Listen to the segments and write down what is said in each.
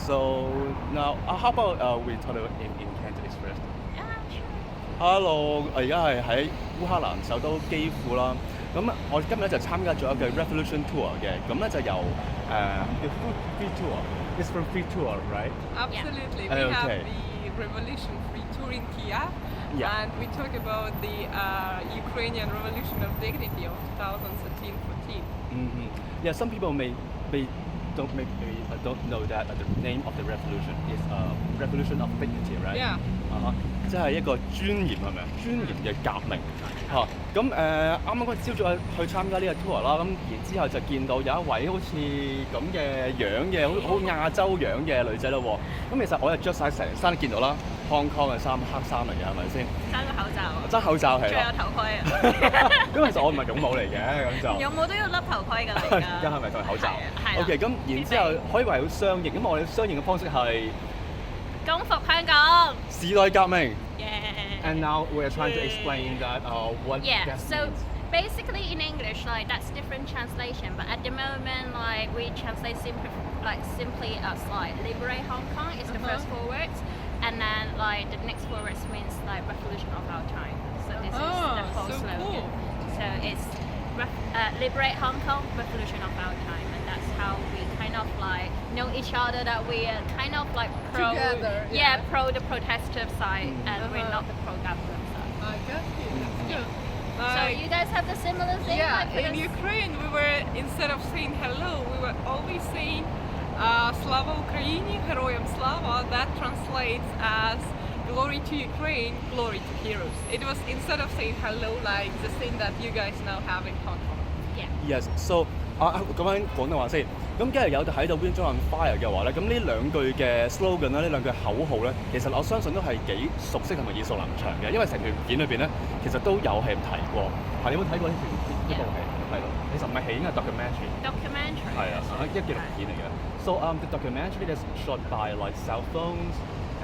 So now, how about we talk about in Cantonese first? Sure. Hello，我而家係喺烏克蘭首都基輔啦。咁我今日咧就參加咗一個 Revolution Tour 嘅，咁咧就由叫 free tour. It's from free tour, right? Absolutely. We Okay. have the Revolution Free Tour in Kyiv, Yeah. and we talk about the Ukrainian Revolution of Dignity of 2013-14. Yeah, some people may don't know that the name of the revolution is Revolution of Dignity, right? Yeah. 即係一個尊嚴係咪？尊嚴嘅革命嚇。咁啱啱嗰朝早去參加呢個 tour 啦，咁然之後就見到有一位好似咁嘅樣嘅，好亞洲樣嘅女仔咯喎。咁其實我又着晒成身見到啦，Hong Kong 嘅衫，黑衫嚟嘅係咪先？爭個口罩啊！爭口罩係仲有啦。頭盔啊！咁其實我唔係勇武嚟嘅，咁就。勇武都要笠頭盔㗎啦，而家。而家係咪戴口罩係。 OK， 咁然之後可以話好相應，咁我哋相應嘅方式係光復香港。時代革命。Yeah. And now we're trying to explain that what Yeah. that So means. basically in English, like that's different translation, but at the moment, like we translate simply as like liberate Hong Kong is the first 4 words, and then like the next 4 words means like revolution of our time. So this is the whole so slogan. cool. So it's liberate Hong Kong, revolution of our time, and that's how we kind of like know each other, that we are kind of like pro, Together, yeah. pro the protester side, and we're not the pro government side. I got you. That's good. So you guys have the similar thing? Yeah, like in because- Ukraine we were, instead of saying hello, we were always saying Slava Ukraini, Heroyam Slava. That translates as glory to Ukraine, glory to heroes. It was instead of saying hello like the thing that you guys now have in Hong Kong. Yeah. Yes, so 咁樣廣東話先。咁既然有喺度 Win Join Fire 嘅話咧，咁呢兩句嘅 slogan 咧，呢兩句口號咧，其實我相信都係幾熟悉同埋耳熟能詳嘅，因為成條片裏邊咧，其實都有係提過。係你有冇睇過呢部戲？係咯，其實唔係戲，應該係 documentary。Documentary. 係啊，一紀錄片嚟嘅。So the documentary is shot by like cell phones.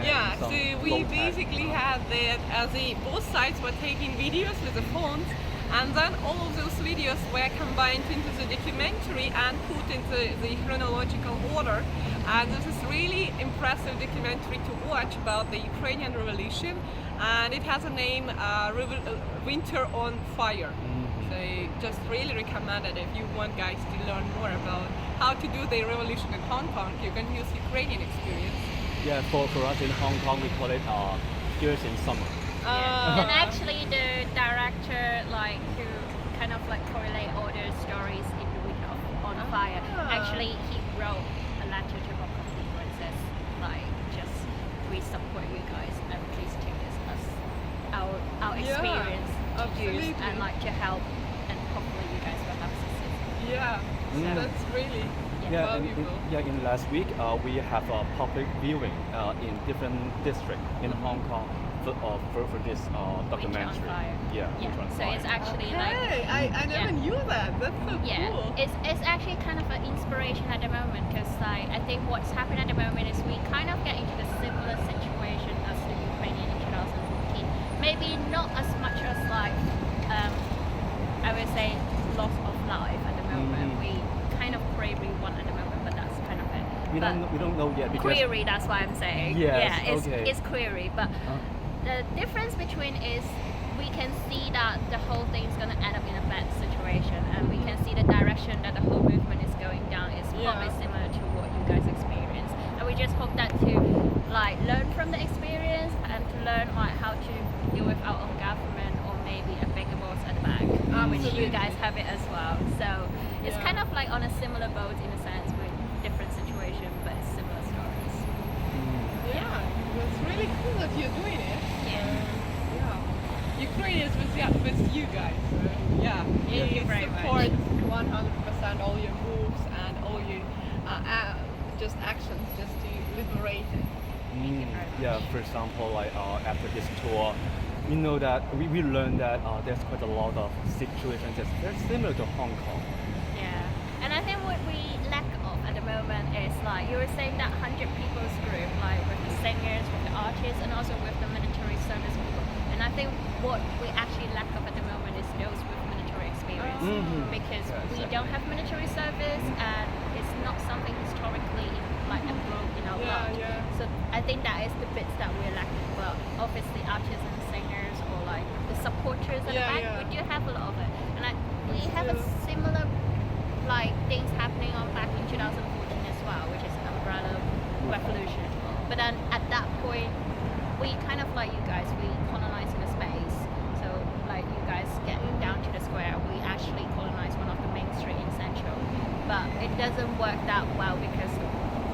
Yeah, so we low-tech. basically had that as both sides were taking videos with the phones, and then all of those videos were combined into the documentary and put into the chronological order. And this is really impressive documentary to watch about the Ukrainian Revolution, and it has a name, Winter on Fire. So just really recommend it if you want guys to learn more about how to do the revolution in Hong Kong. You can use Ukrainian experience. Yeah, for us in Hong Kong we call it Years in Summer. And actually the director like who kind of like correlate all the stories in the Winter on Fire. Actually he wrote a letter to Hong Kong people and says like just we support you guys and please take this as our experience to use absolutely. and like to help, and hopefully you guys will have success. Yeah, that's really valuable. In last week we have a public viewing in different districts in Hong Kong for this documentary. Winter on Fire. Yeah, Yeah. Winter on So Fire. it's actually like Hey, I never knew that. That's so yeah, cool. it's actually kind of an inspiration at the moment, because like I think what's happening at the moment is we kind of get into the similar situation as the Ukrainian in 2014. Maybe not as much as like I would say loss of life at the moment. We kind of query one at the moment, but that's kind of it. We don't know yet because Query, that's what I'm saying. Yes, yeah, okay. it's query, but the difference between is we can see that the whole thing is going to end up in a bad situation, and we can see the direction that the whole movement is going down is probably similar to what you guys experience, and we just hope that to like learn from the experience and to learn like how to deal with our own government, or maybe a bigger boss at the back, which you guys have it as well. So it's kind of like on a similar boat in a sense, with different situation but similar stories. Yeah, it's really cool that you're doing it. Yeah. Ukraine is with you guys. Yeah, Thank you very support 100% all your moves and all your just actions just to liberate it. Yeah, for example, like after this tour, we know that we learned that there's quite a lot of situations that's very similar to Hong Kong. Yeah, and I think what we lack of at the moment is like you were saying that 100 people's group, like with the singers, with the artists, and also with the military service people. And I think what we actually lack of at the moment is those with military experience, because we don't have military service, and it's not something historically like abroad in our life. So I think that is the bits that we're lacking. Well, obviously artists and singers or like the supporters at the Yeah, back, yeah. we do have a lot of it. And we have a similar like things happening on back in 2014 as well, which is Umbrella Revolution. But then at that point, we kind of like you guys, we colonize in a space. So like you guys get down to the square, we actually colonize one of the main street in Central. But it doesn't work that well because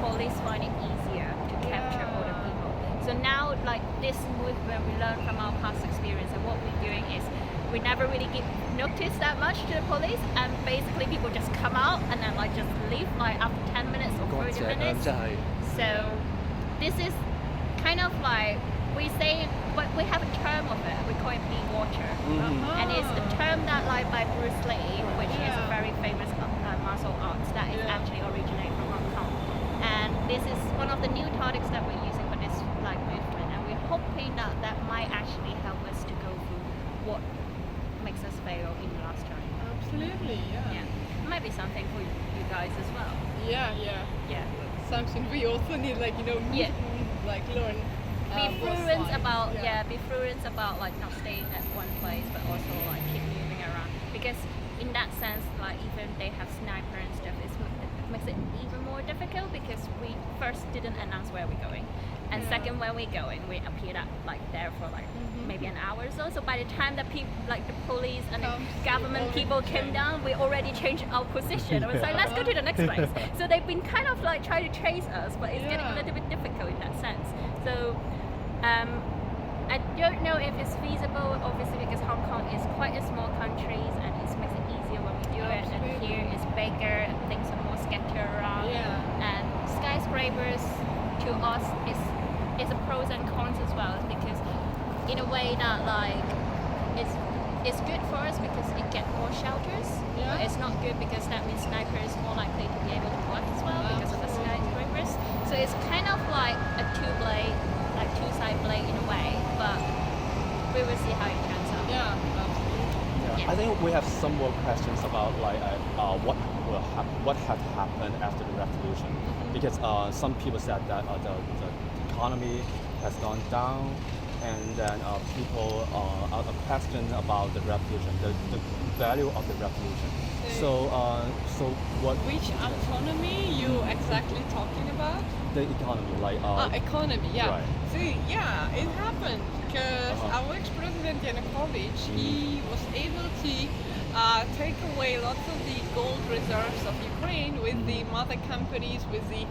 police find it easier to capture all the people. So now like this movement, we learn from our past experience, and what we're doing is we never really give notice that much to the police, and basically people just come out and then like just leave like after 10 minutes or 30 minutes. So this is kind of like we say, but we have a term of it. We call it be water, and it's a term that like by Bruce Lee, which is a very famous martial arts that is actually originated from Hong Kong. And this is one of the new tactics that we're using for this like movement, and we're hoping that that might actually help us to go through what makes us fail in the last time. Absolutely, Yeah, it might be something for you guys as well. Yeah. Something we also need, like, you know, Yeah. like learn. Be both fluent sides. about be fluent about like not staying at one place, but also like keep moving around. Because in that sense, like even they have sniper and stuff, it makes it even more difficult because we first didn't announce where we're going, and second when we're going, we appeared at like there for like maybe an hour or so. So by the time that people like the police and the government people came down, we already changed our position. It was like let's go to the next place. So they've been kind of like trying to chase us, but it's getting a little bit difficult in that sense. So I don't know if it's feasible, obviously, because Hong Kong is quite a small country and it makes it easier when we do it. And here it's bigger and things are more scattered around. And skyscrapers to us is a pros and cons as well, because in a way that like it's good for us because it gets more shelters. But it's not good because that means snipers more likely to be able to work as well because of the skyscrapers. So it's kind of like a two-side blade in a way, but we will see how it turns out. I think we have some more questions about like what had happened after the revolution, because some people said that the economy has gone down, and then people are questioning about the revolution, the value of the revolution. So what? Which autonomy you exactly talking about? The economy, like economy, Right. So it happened because our ex-president Yanukovych, he was able to take away lots of the gold reserves of Ukraine with the mother companies, with the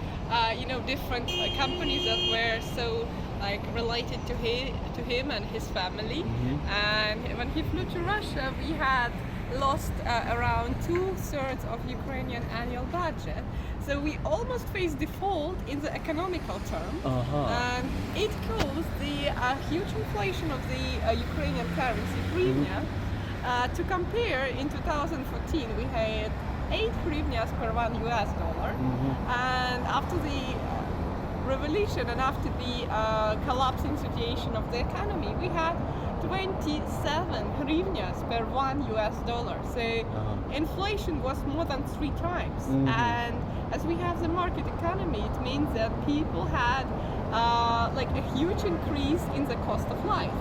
different companies that were so like related to him and his family. And when he flew to Russia, we had lost around 2/3 of Ukrainian annual budget. So we almost faced default in the economical term. And it caused the huge inflation of the Ukrainian currency, hryvnia. To compare, in 2014 we had 8 hryvnias per $1. And after the revolution and after the collapsing situation of the economy, we had 27 hryvnias per $1. So inflation was more than 3 times. And as we have the market economy, it means that people had like a huge increase in the cost of life.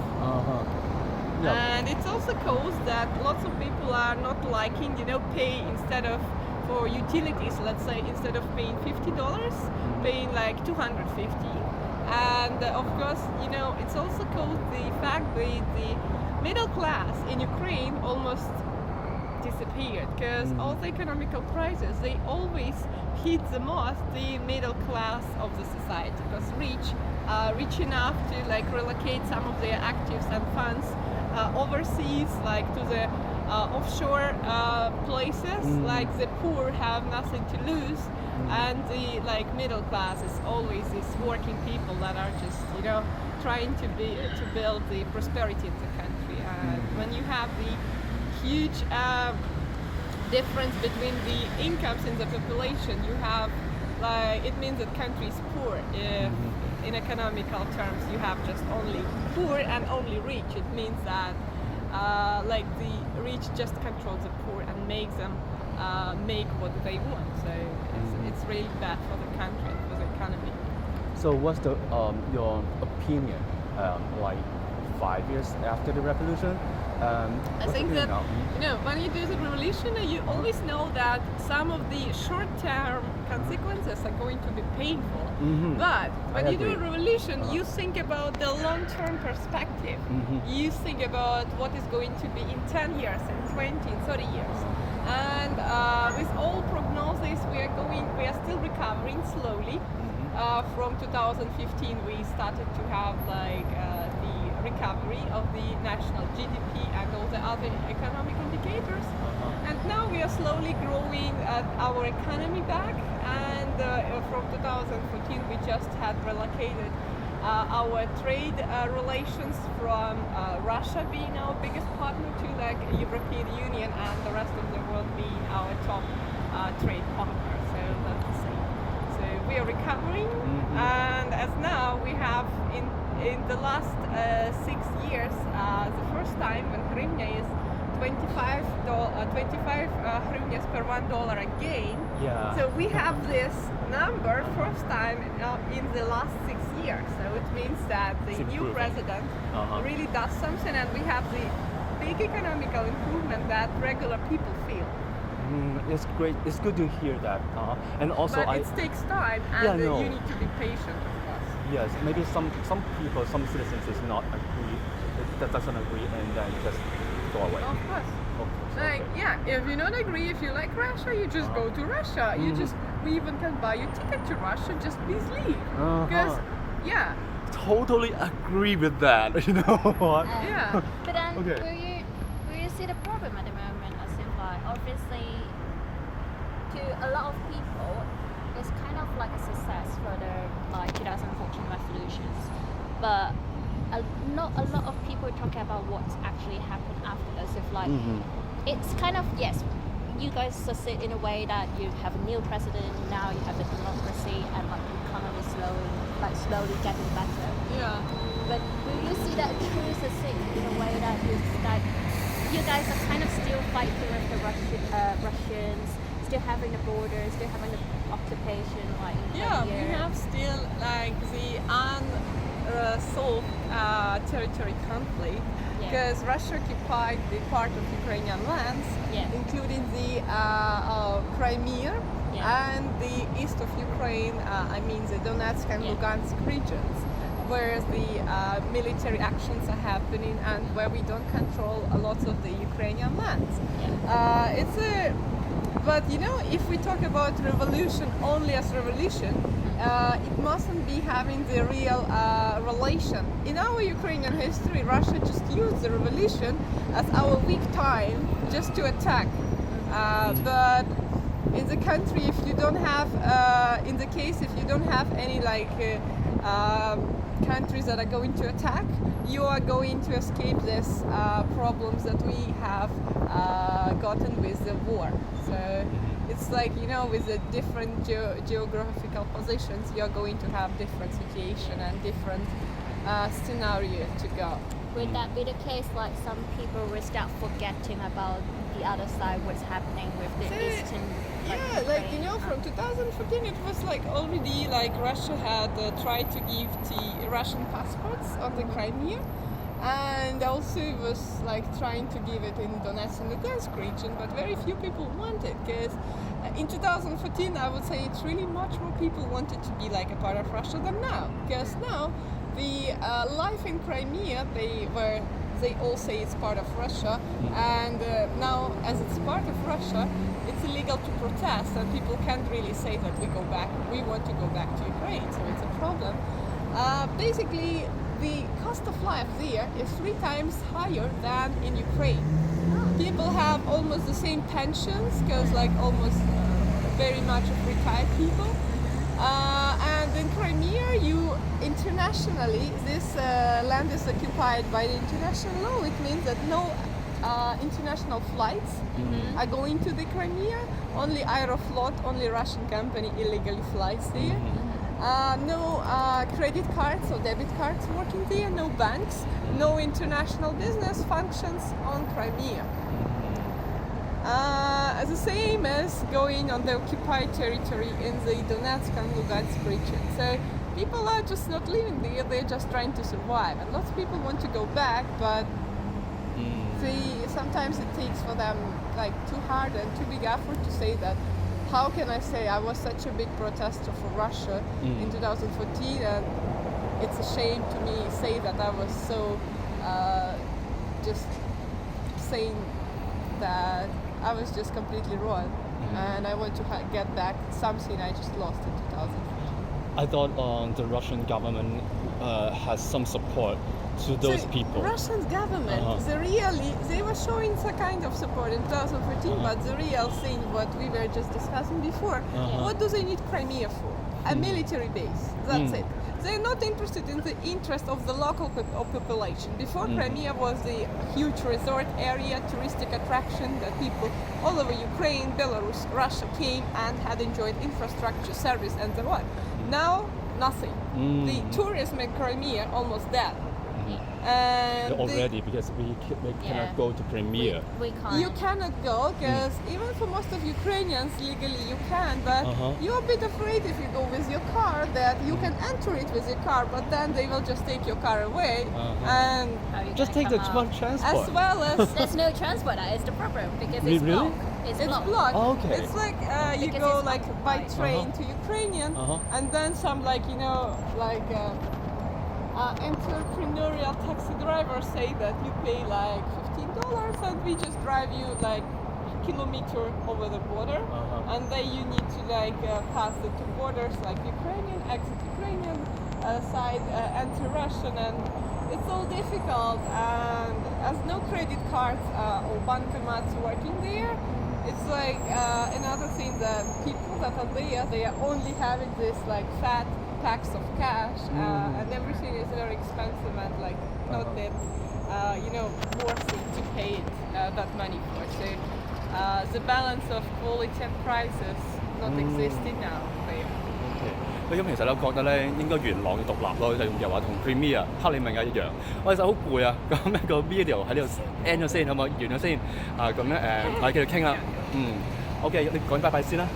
And it's also caused that lots of people are not liking, pay instead of for utilities, let's say, instead of paying $50, paying like $250. And of course, it's also caused the fact that the middle class in Ukraine almost disappeared, because all the economical crises, they always hit the most the middle class of the society, because rich enough to like relocate some of their actives and funds overseas, like to the offshore places. Like the poor have nothing to lose, and the like middle class is always these working people that are just trying to build the prosperity in the country. And when you have the huge difference between the incomes in the population, you have like it means that country is poor. If in economical terms you have just only poor and only rich, it means that like the rich just control the poor and make them make what they want. So it's really bad for the country and for the economy. So what's your opinion, like 5 years after the revolution? I think that, when you do the revolution, you always know that some of the short-term consequences are going to be painful. Mm-hmm. But when you do a agree. revolution, you think about the long-term perspective. Mm-hmm. You think about what is going to be in 10 years, in 20, in 30 years. And with all prognosis, we are still recovering slowly. From 2015, we started to have the recovery of the national GDP and all the other economic indicators. And now we are slowly growing our economy back. And from 2014, we just had relocated our trade relations from Russia being our biggest partner to European Union and the rest of the world being our top trade partner. So that's the same. So we are recovering, and as now we have in the last 6 years, the first time when hryvnia is 25 hryvnias per $1 again. Yeah. So we have this number first time in the last 6 years. So it means that the It's new improving. president Uh-huh. really does something, and we have the big economical improvement that regular people feel. It's great. It's good to hear that. And also, But it takes time, and Yeah, I know. you need to be patient, of course. yes, maybe some people, some citizens is not agree, that doesn't agree, and then just go away. Of course. Okay. If you don't agree, if you like Russia, you just go to Russia. We even can buy you ticket to Russia, just please leave. Because, Totally agree with that. You know what? Yeah. But then, Okay. will you see the problem at the moment? As in, obviously, to a lot of people, it's kind of like a success for the 2014 revolutions. But not a lot of people talk about what's actually happened after this. If it's kind of, yes, you guys succeed in a way that you have a new president, now you have a democracy, and the economy slowly getting better. Yeah. But will you see that true succeed in a way that you guys are kind of still fighting with the Russians, still having the borders, still having the occupation, Yeah, we have still the unsolved territory conflict, because Russia occupied the part of Ukrainian lands, including the Crimea and the east of Ukraine, the Donetsk and Lugansk regions, where the military actions are happening and where we don't control a lot of the Ukrainian lands. But if we talk about revolution only as revolution, it mustn't be having the real relation. In our Ukrainian history, Russia just used the revolution as our weak time just to attack. But in the country, if you don't have, if you don't have any countries that are going to attack, you are going to escape these problems that we have gotten with the war. So it's with the different geographical positions, you're going to have different situation and different scenarios to go. Would that be the case? Some people will start forgetting about the other side, what's happening with the eastern. From 2014 it was already Russia had tried to give the Russian passports on the Crimea, and also was trying to give it in Donetsk and Lugansk region, but very few people wanted, because in 2014 I would say it's really much more people wanted to be a part of Russia than now, because now the life in Crimea, they all say it's part of Russia, and now as it's part of Russia, it's illegal to protest, and people can't really say that we want to go back to Ukraine, so it's a problem. Basically, the cost of life there is 3 times higher than in Ukraine. People have almost the same pensions, because almost very much of retired people. And in Crimea, internationally, this land is occupied by the international law. It means that no international flights are going to the Crimea. Only Aeroflot, only Russian company illegally flies there. No credit cards or debit cards working there, no banks, no international business functions on Crimea. The same as going on the occupied territory in the Donetsk and Lugansk region. So people are just not living there, they're just trying to survive. And lots of people want to go back, but sometimes it takes for them like too hard and too big effort to say that. How can I say I was such a big protester for Russia in 2014, and it's a shame to me say that I was so just saying that I was just completely wrong, and I want to get back something I just lost in 2014. I thought the Russian government has some support to those people. Russian government, they were showing some kind of support in 2014, but the real thing, what we were just discussing before, what do they need Crimea for? A military base, that's it. They're not interested in the interest of the local population. Before, Crimea was a huge resort area, touristic attraction that people all over Ukraine, Belarus, Russia came and had enjoyed infrastructure, service and so on. Now, nothing. The tourism in Crimea almost dead. And already, because we cannot go to Crimea. We can't. You cannot go because even for most of Ukrainians legally you can, but you're a bit afraid if you go with your car that you can enter it with your car, but then they will just take your car away and Just take the transport. as well as There's no transport. That is the problem because it's Really? blocked. it's blocked. Oh, okay. It's like you Because go it's like by occupied. train to Ukrainian, and then some like entrepreneurial taxi drivers say that you pay like $15 and we just drive you like kilometer over the border, and then you need to like pass the two borders like Ukrainian, exit Ukrainian side, enter Russian, and it's all difficult. And as no credit cards or bankomats working there, it's like another thing that people that are there, they are only having this like fat packs of cash, and everything is very expensive and like not that worth it to pay it, that money for. So the balance of quality and prices not existing now there. 咁其實咧，我覺得咧應該元朗要獨立咯，就又話同 Crimea 克里米亞一樣。我其實好攰啊，咁一個 video 喺呢度 end 咗先，好唔好？完咗先啊，咁咧我哋繼續傾啦。OK，你講拜拜先啦。